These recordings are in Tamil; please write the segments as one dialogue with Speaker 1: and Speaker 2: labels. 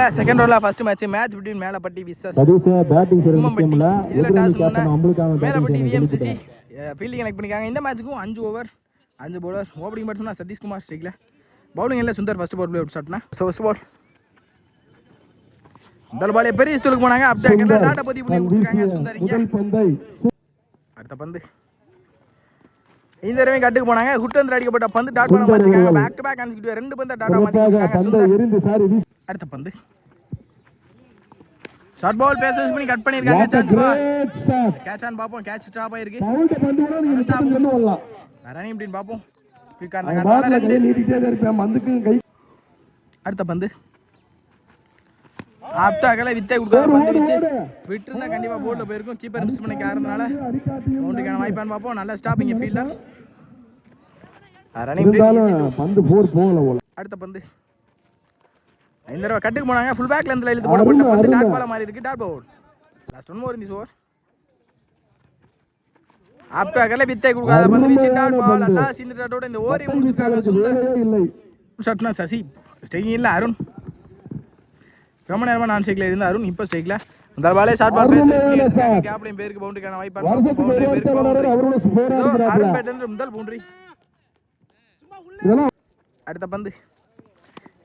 Speaker 1: கிங்ஸ்ல செகண்ட் ஓவர்ல first match between Melapatti versus Ummampatti. இதுல toss Melapatti VMCC fielding connect பண்ணிருக்காங்க. இந்த மேட்ச்சுக்கும் 5 over 5 bowler. Opening batsman Sathishkumar ஸ்ட்ரைக்ல. பவுலிங் எல்லாம் சுந்தர் ஃபர்ஸ்ட் பவுல் அவுட் ஸ்டார்ட்னா. ஸோ ஃபர்ஸ்ட் பால் முதல் பாலே பெரிய ஸ்டோலுக்கு போனாங்க. அப்டேக்கர்ல டாட்டா பத்தி பண்ணி விட்டுருக்காங்க சுந்தரிங்க. அடுத்த பந்து இந்த தடவை கட்டுக்கு போனாங்க. ஹுட் வந்து அடிக்கப்பட்ட பந்து டாட் பாலா மாத்திருக்காங்க. பேக் டு பேக் அடிச்சிட்டு 2 பந்து டாட்டா மாத்திருக்காங்க சுந்தர். அடுத்த பந்து ஷார்ட் பால் பேசஸ் பண்ணி கட் பண்ணிருக்காங்க. சான்ஸ் பால் கேட்ச் ஆன் பாப்போம். கேட்ச் ஸ்டாப் ஆயிருக்கு. ரன்னிங் அப்படின்னு பாப்போம். அடுத்த பந்து ஆப்டாக்கல வித்தை கொடுக்காத பந்து வச்சு விட்டுருந்தா கண்டிப்பா போர்ட்ல போயிருக்கும். கீப்பர் மிஸ் பண்ணி காரணனால பவுண்டரிக்கான வாய்ப்பான்னு பார்ப்போம். நல்ல ஸ்டாப்பிங் ஃபீல்டர். ரன்னிங் பந்து 4 போகல. அடுத்த பந்து இந்த தடவை கட்டுக்கு போனாங்க. ஃபுல் பேக் லென்த்ல இழுத்து போட்ட பந்து டாட் பாலா மாறி இருக்கு. Dot ball. Last one more in this over. ஆப்டாக்கல வித்தை கொடுக்காத பந்து வச்சு டாட் பால். அல்லா சிந்து டாட்டோட இந்த ஓவரை முடிச்சிருக்காங்க சுந்தர். ஷாட்னா சசி ஸ்ட்ரைக்கிங் இல்ல அருண். ரொம்ப நேரமா நான் ஸ்ட்ரைக்ல இருந்த அருண் இப்போ ஸ்ட்ரைக்ல. முதல் பாலே ஷார்ட் பால் பேச கேப்லையும் பேருக்கு பவுண்டரிக்கான வாய்ப்பு. பவுண்டரி பேருக்கு பவுண்டரி. அருண் பேட்டர் முதல் பவுண்டரி. அடுத்த பந்து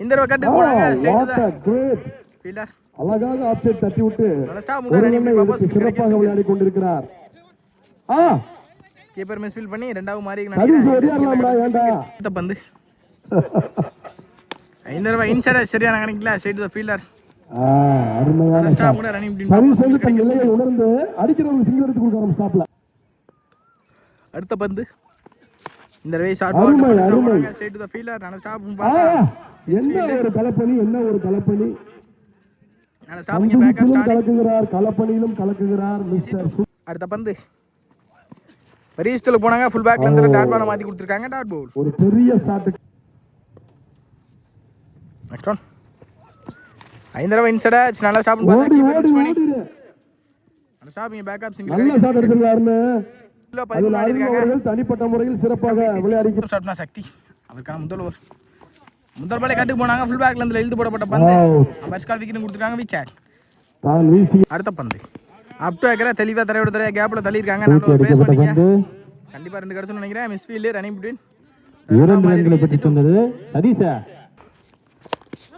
Speaker 1: இந்த தடவை கட்டு போனாங்க. Straight to the fielder. அழகாக ஆப்செட் தட்டி விட்டு சிறப்பாக விளையாடி கொண்டிருக்கிறார். கீப்பர் மிஸ்ஃபீல் பண்ணி இரண்டாவது மாறி நினைக்கிறேன். அடுத்த பந்து இந்த தடவை இன்சைட் சரியான கணக்கில ஸ்ட்ரைட் டு தி ஃபீல்டர். அருமையான ஸ்டாப் கூட ரன்னிங் டீம் உணர்ந்து அடிக்கிற ஒரு சிங்கிள் எடுத்து கொடுக்கறோம் ஸ்டாப்ல. அடுத்த பந்து இந்த தடவை ஷார்ட் பால் போறாங்க ஸ்ட்ரைட் டு தி ஃபீல்டர். நல்ல ஸ்டாப் பார்த்தா என்ன ஒரு கலப்பணி நல்ல ஸ்டாப்பிங் பேக்கப் ஸ்டார்ட் கலக்குகிறார். கலப்பணியிலும் கலக்குகிறார் மிஸ்டர். அடுத்த பந்து பெரிய போனாங்க. ஃபுல் பேக்ல இருந்து டாட் பால் மாத்தி கொடுத்திருக்காங்க. டாட் பவுல். ஒரு பெரிய ஷாட். நெக்ஸ்ட் ஒன் இந்த தடவை இன்சைட் நல்ல ஸ்டாப் பார்த்தா கீப்பர் மிஸ் பண்ணி நல்ல ஸ்டாப்பிங் பேக்கப் சிங்கிள் ஷாட் அடிச்சிருக்காருன்னு தனிப்பட்ட முறையில் சிறப்பாக விளையாடி ஷாட்னா சக்தி. அதற்கான முதல் பாலே கட்டுக்கு போனாங்க. ஃபுல் பேக்ல இருந்து இழுத்து போடப்பட்ட பந்து பஸ் கால் விக்கெட் கொடுத்திருக்காங்க. விக்கெட். அடுத்த பந்து அப் டு ஏக்கரா தெளிவா தரையோட தரையா கேப்ல தள்ளி இருக்காங்க. நல்ல ஒரு பேஸ் பண்ணீங்க. கண்டிப்பா 2 கிடைச்சுன்னு நினைக்கிறேன். மிஸ் ஃபீல்ட் ரன்னிங் பிட்வீன் 2 ரன்களை பெற்று வந்தது சதீஷா.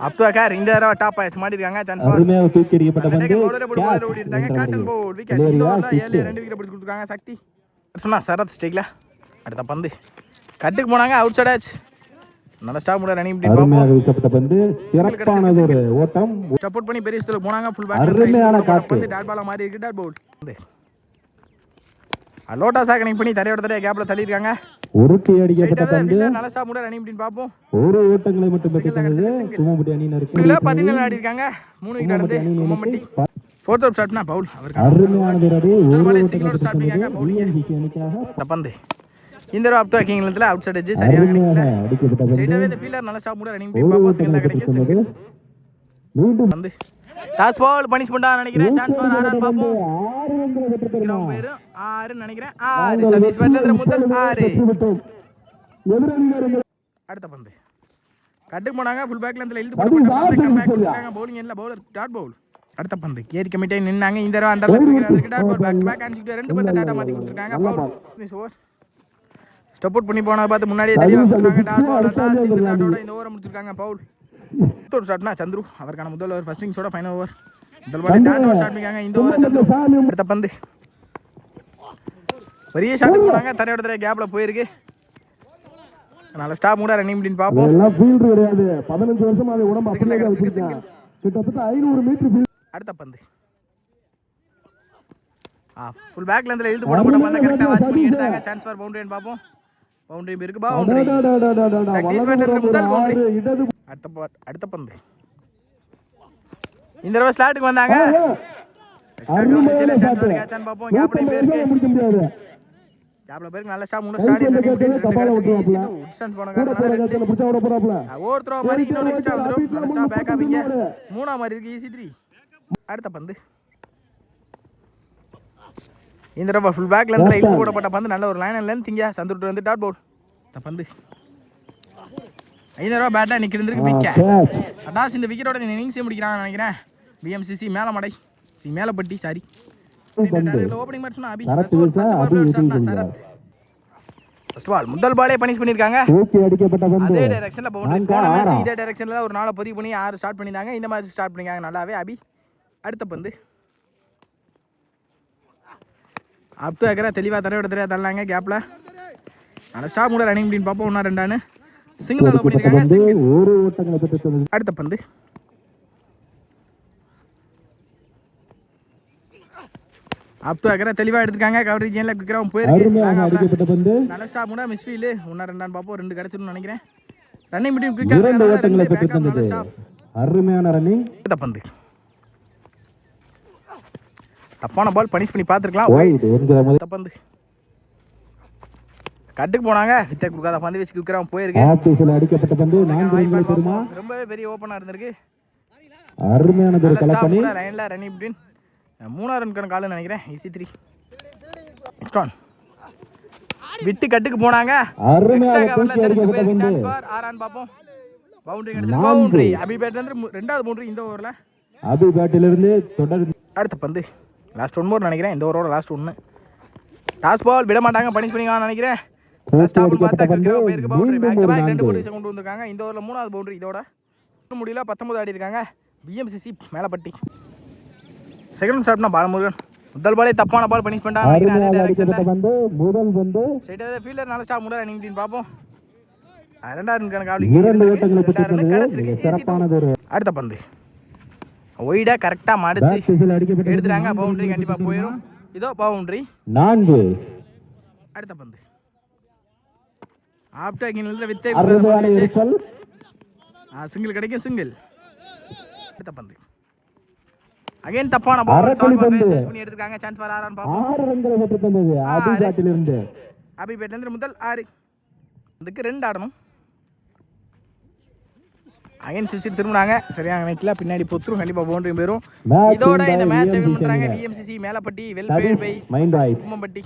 Speaker 1: அப் டு ஏக்கர் இந்த தடவை டாப் ஆயிச்சு மாட்டி இருக்காங்க. சான்ஸ் பால் அருமையாக தூக்கி எறியப்பட்ட பந்து பவுலர் ஓடி இருக்காங்க. Caught and bowled wicket. இந்த ஓவர்ல 7 2 விக்கெட் பிடிச்சு கொடுத்திருக்காங்க சக்தி. சொன்னா சரத் ஸ்ட்ரைக்ல. அடுத்த பந்து கட்டுக்கு போனாங்க. அவுட் சைட் ஆச்சு. நல்ல ஸ்டாப் கூட ரன்னிங் பிட்வீன் பாப்போம். அருமையாக வீசப்பட்ட பந்து சிறப்பான ஒரு ஓட்டம். சப்போர்ட் பண்ணி பெரிய ஸ்டோலுக்கு போனாங்க. ஃபுல் பேக் அருமையான பந்து டாட் பாலா மாறி இருக்கு. டாட் பவுல். லோட்டாஸா கனெக்ட் பண்ணி தரையோட தரையா கேப்ல தள்ளி இருக்காங்க. உருட்டி அடிக்கப்பட்ட பந்து நல்ல ஸ்டாப் கூட ரன்னிங் பிட்வீன் பாப்போம். ஒரு ஓட்டங்களை மட்டும் பெற்றது கும்மம்பட்டி அணியினருக்கு. இதுல 17 ஆடி இருக்காங்க. 3 விக்கெட் எடுத்து கும்மம்பட்டி. ஃபோர்த் அவுட் ஷாட்னா பவுல். அவருக்கு அருமையான ரடி. ஒரு பாலே சிங்கிள் ஸ்டார்ட் பண்ணிருக்காங்க பவுலிங். பந்து இந்த தடவை அப் டு கிங்லத்துல அவுட் சைட் எட்ஜ் சரியான கணக்கில அடிக்கப்பட்ட பந்து ஸ்ட்ரைட்டாவே தி ஃபீல்டர் நல்ல ஸ்டாப் கூட ரன்னிங் பிட்வீன் பாப்போம். சிங்கிள் கிடைக்கும். மீண்டும் பந்து டாஸ் பால் பனிஷ்மெண்டா நினைக்கிறேன். சான்ஸ் ஃபார் ஆரன் பாப்போம். 6 ரன்களை பெற்றாங்க. பேரு 6 நினைக்கிறேன். 6 சதீஷ் பேட்டர் முதல் 6. அடுத்த பந்து கட்டுக்கு போனாங்க. ஃபுல் பேக்ல இருந்து இழுத்து போட்டு கம்பேக் கொடுத்தாங்க. பவுலிங் இல்ல பவுலர் டாட் பவுல். அடுத்த பந்து கேரி கமிட்டே நின்னாங்க. இந்த தடவை அண்டர்ல போயிருக்கு. டாட் பவுல் பேக் பேக் அடிச்சிட்டு 2 பந்து டாட்டா மாத்தி கொடுத்திருக்காங்க. Bowled. This over step out பண்ணி போனத பார்த்து முன்னாடியே தெளிவா கொடுத்தாங்க. டாட் பவுல். டாஸ் இந்த டாட்டோட இந்த ஓவரை முடிச்சிருக்காங்க. பவுல். ஒரு ஷாட்னா சந்துரு. அவர்கான முதல் ஓவர் ஃபர்ஸ்ட் இன்னிங்ஸோட ஃபைனல் ஓவர். முதல் பால் டாட் ஓவர் ஸ்டார்ட் பண்ணிருக்காங்க. இந்த ஓவர் சந்துரு. அடுத்த பந்து பெரிய ஷாட் போறாங்க. தரையோட தரையா கேப்ல போயிருக்கு. நல்ல ஸ்டாப் கூட ரன்னிங் பிட்வீன் பாப்போம். எல்லாம் ஃபீல்டர் கிடையாது. 15 வருஷமா அது உடம்பு அப்படியே வச்சிருக்காங்க. கிட்டத்தட்ட 500 மீட்டர் ஃபீல்ட். அடுத்த பந்து ஃபுல் பேக்ல இருந்து இழுத்து போடப்பட்ட பந்து கரெக்ட்டா வாட்ச் பண்ணி எடுத்தாங்க. சான்ஸ் ஃபார் பவுண்டரின்னு பாப்போம். பவுண்டரி இருக்கு. பவுண்டரி சக்திஸ் பேட்டர் முதல் பவுண்டரி. அடுத்த பந்து இந்த தடவை ஸ்லாட்டுக்கு வந்தாங்க. பாப்போம். கேப்ல பேருக்கு நல்ல ஸ்டாப் மூணு ஸ்டார்ட் டிஸ்டன்ஸ் போனாங்க. ஓவர் த்ரோ மாதிரி இன்னும் எக்ஸ்ட்ரா வந்துரும். நல்ல ஸ்டாப் பேக் ஆவீங்க. மூணா மாதிரி இருக்கு. ஈஸி 3. அடுத்த பந்து இந்த தடவை ஃபுல் பேக்ல இருந்து இழுத்து போடப்பட்ட பந்து நல்ல ஒரு லைன் லென்த் இங்க சந்துட்டு வந்து டாட் பவுல். அந்த பந்து 500 பேட்டாக நிற்கிறதுக்கு விக்கெட். அட்டாஸ் இந்த விக்கெட்டோட இந்த இன்னிங்ஸே முடிக்கிறாங்கன்னு நினைக்கிறேன். BMCC Melamadai Melapatti sorry opening batsman Abhi. Sarath first ball முதல் பாலே பனிஷ் பண்ணியிருக்காங்க. அதே டைரக்ஷனில் பவுண்டரி. போன மேட்ச் இதே டைரக்ஷனில் ஒரு 4 பதிவு பண்ணி 6 ஸ்டார்ட் பண்ணியிருந்தாங்க. இந்த மேட்ச் ஸ்டார்ட் பண்ணியிருக்காங்க நல்லாவே அபி. அடுத்த பந்து அப் டு ஏக்கரா தெளிவாக தெரியாது தரலாங்க கேப்பில். நல்லா ஸ்டாப் கூட ரன்னிங் அப்படின்னு பார்ப்போம். 1-2 சிங்கிள் அலோ பண்ணியிருக்காங்க. அடுத்த பந்து அப் டு ஏக்கரா தெளிவாக எடுத்துருக்காங்க. கவரேஜ் ஏனில் குவிக்கிறாவும் போயிருக்கு. நல்ல ஸ்டாப் கூட மிஸ் ஃபீல். 1-2 பார்ப்போம். 2 கிடச்சிருன்னு நினைக்கிறேன். ரன்னிங் பிட்வீன் குவிக்காக நல்ல ஸ்டாப்.
Speaker 2: அருமையான ரன்னிங்.
Speaker 1: அடுத்த பந்து தப்பான பால் பனிஷ் பண்ணி பார்த்துருக்கலாம். பந்து கட்டுக்கு போனாங்க. வித்த கொடுக்காத பந்து வச்சு குவிக்கிறான் போயிருக்கு.
Speaker 2: அடிக்கப்பட்ட பந்து
Speaker 1: ரொம்பவே பெரிய ஓப்பனாக இருந்திருக்கு.
Speaker 2: அருமையான
Speaker 1: லைன்ல ரன்னிங் பிட்வீன் 3 ரன் கால்னு நினைக்கிறேன். ஈஸி 3 நெக்ஸ்ட் ஒன் விட்டு கட்டுக்கு போனாங்க. பார்ப்போம். பவுண்டரி கிடைச்சு பவுண்டரி அபி பேட்ல இருந்து 2வது பவுண்டரி இந்த ஓவரில்
Speaker 2: அபி பேட்டில இருந்து தொடர்ந்து.
Speaker 1: அடுத்த பந்து லாஸ்ட் 1 மோர் நினைக்கிறேன். இந்த ஓவரோட லாஸ்ட் 1 டாஸ் பால் விட மாட்டாங்க பனிஷ் பண்ணிக்கலாம்னு நினைக்கிறேன். போயிருக்கு boundary. Back to back 2 boundaries கொண்டு வந்திருக்காங்க. இந்த ஓவரில் 3வது பவுண்டரி இதோட முடியல. 19 ஆடி இருக்காங்க பிஎம்சிசி மேலப்பட்டி. செகண்ட் ஸ்டார்ட்னா பாலமுருகன் முதல் பாலே தப்பான பால் பனிஷ் பண்ணிட்டாங்க. ஃபீல்டர் நல்ல ஸ்டாப் முன்னாடி ரன்னிங் அப்படின்னு பார்ப்போம். 2 அடுத்த பந்து ஒய்டா கரெக்டா மடிச்சு எடுத்துறாங்க. பவுண்டரி கண்டிப்பா போயிடும். இதோ பவுண்டரி
Speaker 2: 4.
Speaker 1: அடுத்த பந்து ஆப்டர் கின்ல வித்தே சிங்கிள் கிடைக்கும். சிங்கிள். அடுத்த பந்து அகைன் தப்பான பால் சால்வ் பண்ணி எடுத்துறாங்க. சான்ஸ் வர ஆறான்னு பாப்போம்.
Speaker 2: 6 ரன்கள் பெற்றிருந்தது அபி பேட்டில் இருந்து.
Speaker 1: அபி பேட்ல இருந்து முதல் 6 இதுக்கு 2 ஆடணும். அகைன் சுவிட்ச் திரும்பினாங்க. சரியான நிக்கல பின்னாடி பொத்துரும். கண்டிப்பா பவுண்டரி போயிடும். இதோட இந்த மேட்ச் வின் பண்றாங்க BMCC Melapatti well played by கும்மம்பட்டி.